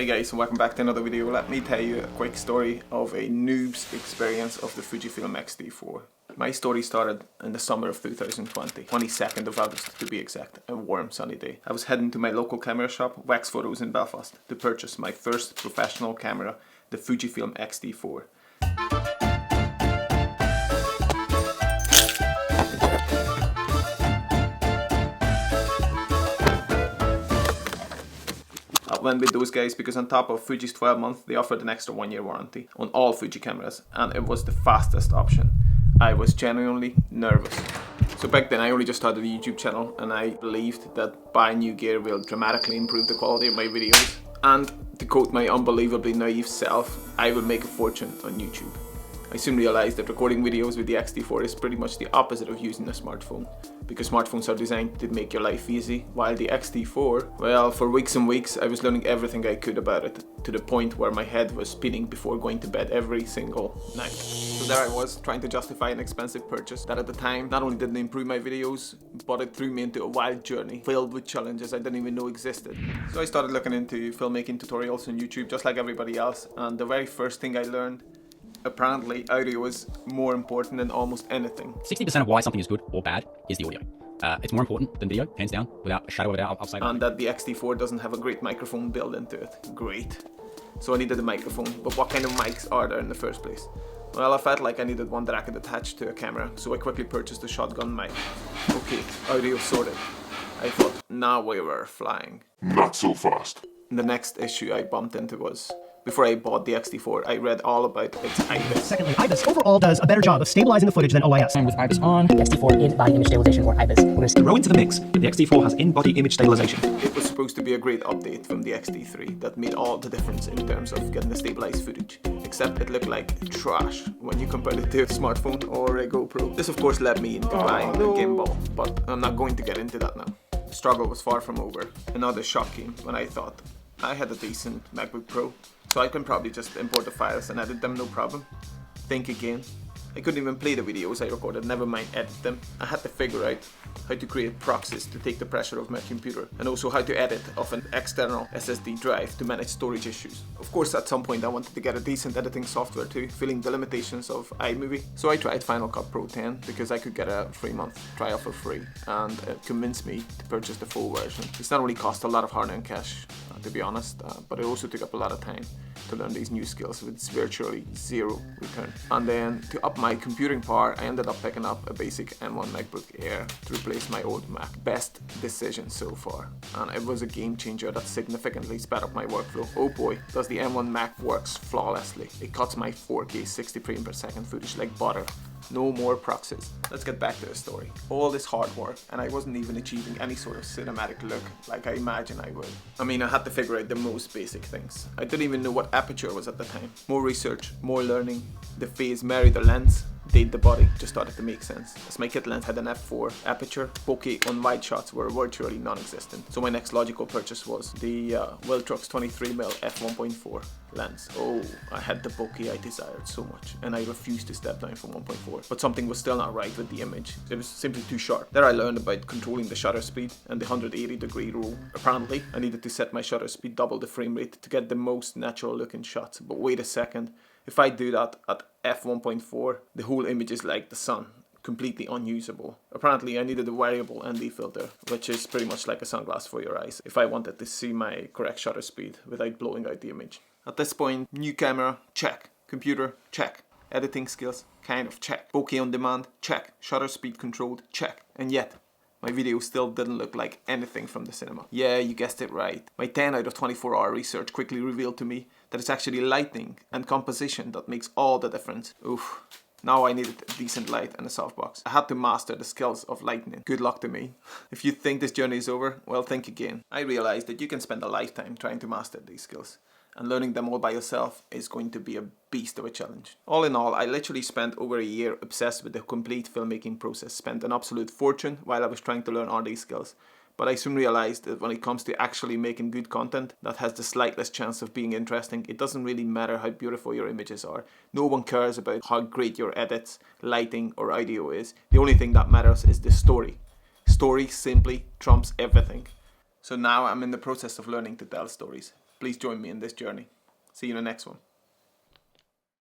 Hey guys, and welcome back to another video. Let me tell you a quick story of a noob's experience of the Fujifilm X-T4. My story started in the summer of 2020, 22nd of August to be exact, a warm sunny day. I was heading to my local camera shop, Wax Photos in Belfast, to purchase my first professional camera, the Fujifilm X-T4. I went with those guys because on top of Fuji's 12 month, they offered an extra 1 year warranty on all Fuji cameras, and it was the fastest option. I was genuinely nervous. So back then I only just started a YouTube channel, and I believed that buying new gear will dramatically improve the quality of my videos. And to quote my unbelievably naive self, I would make a fortune on YouTube. I soon realized that recording videos with the X-T4 is pretty much the opposite of using a smartphone, because smartphones are designed to make your life easy, while the X-T4, well, for weeks and weeks I was learning everything I could about it, to the point where my head was spinning before going to bed every single night. So there I was, trying to justify an expensive purchase that at the time not only didn't improve my videos, but it threw me into a wild journey filled with challenges I didn't even know existed. So I started looking into filmmaking tutorials on YouTube just like everybody else, and the very first thing I learned, apparently audio is more important than almost anything. 60% of why something is good or bad is the audio. It's more important than video, hands down, without a shadow of a doubt. I'll say that. And that the X-T4 doesn't have a great microphone built into it. Great. So I needed a microphone, but what kind of mics are there in the first place? Well, I felt like I needed one that I could attach to a camera, so I quickly purchased a shotgun mic. Okay, audio sorted. I thought, now we were flying. Not so fast. The next issue I bumped into was, before I bought the X-T4, I read all about its IBIS. Secondly, IBIS overall does a better job of stabilizing the footage than OIS. And with IBIS on, X-T4 in-body image stabilization, or IBIS. Throw into the mix, the X-T4 has in-body image stabilization. It was supposed to be a great update from the X-T3 that made all the difference in terms of getting the stabilized footage. Except it looked like trash when you compared it to a smartphone or a GoPro. This of course led me into buying a gimbal, but I'm not going to get into that now. The struggle was far from over. Another shock came when I thought I had a decent MacBook Pro, so I can probably just import the files and edit them no problem. Think again. I couldn't even play the videos I recorded, never mind edit them. I had to figure out how to create proxies to take the pressure off my computer, and also how to edit off an external SSD drive to manage storage issues. Of course, at some point I wanted to get a decent editing software too, feeling the limitations of iMovie. So I tried Final Cut Pro 10 because I could get a 3-month trial for free, and it convinced me to purchase the full version. It's not only cost a lot of hard-earned cash, to be honest, but it also took up a lot of time to learn these new skills with virtually zero return. And then to up my computing power, I ended up picking up a basic M1 MacBook Air to replace my old Mac. Best decision so far, and it was a game changer that significantly sped up my workflow. Oh boy, does the M1 Mac works flawlessly. It cuts my 4K 60 frames per second footage like butter. No more proxies. Let's get back to the story. All this hard work, and I wasn't even achieving any sort of cinematic look like I imagined I would. I mean, I had to figure out the most basic things. I didn't even know what aperture was at the time. More research, more learning. The phase married the lens, date the body, just started to make sense. As my kit lens had an f4 aperture, bokeh on wide shots were virtually non-existent. So my next logical purchase was the Viltrox 23mm f1.4 lens. Oh, I had the bokeh I desired so much, and I refused to step down from 1.4. But something was still not right with the image. It was simply too sharp. There I learned about controlling the shutter speed and the 180-degree rule. Apparently, I needed to set my shutter speed double the frame rate to get the most natural looking shots. But wait a second. If I do that at f1.4, the whole image is like the sun, completely unusable. Apparently I needed a variable ND filter, which is pretty much like a sunglass for your eyes, if I wanted to see my correct shutter speed without blowing out the image. At this point, new camera, check. Computer, check. Editing skills, kind of check. Bokeh on demand, check. Shutter speed controlled, check. And yet, my video still didn't look like anything from the cinema. Yeah, you guessed it right. My 10 out of 24 hour research quickly revealed to me that it's actually lighting and composition that makes all the difference. Oof. Now I needed a decent light and a softbox. I had to master the skills of lighting. Good luck to me. If you think this journey is over, well, think again. I realized that you can spend a lifetime trying to master these skills, and learning them all by yourself is going to be a beast of a challenge. All in all, I literally spent over a year obsessed with the complete filmmaking process, spent an absolute fortune while I was trying to learn all these skills. But I soon realized that when it comes to actually making good content that has the slightest chance of being interesting, it doesn't really matter how beautiful your images are. No one cares about how great your edits, lighting or audio is. The only thing that matters is the story. Story simply trumps everything. So now I'm in the process of learning to tell stories. Please join me in this journey. See you in the next one.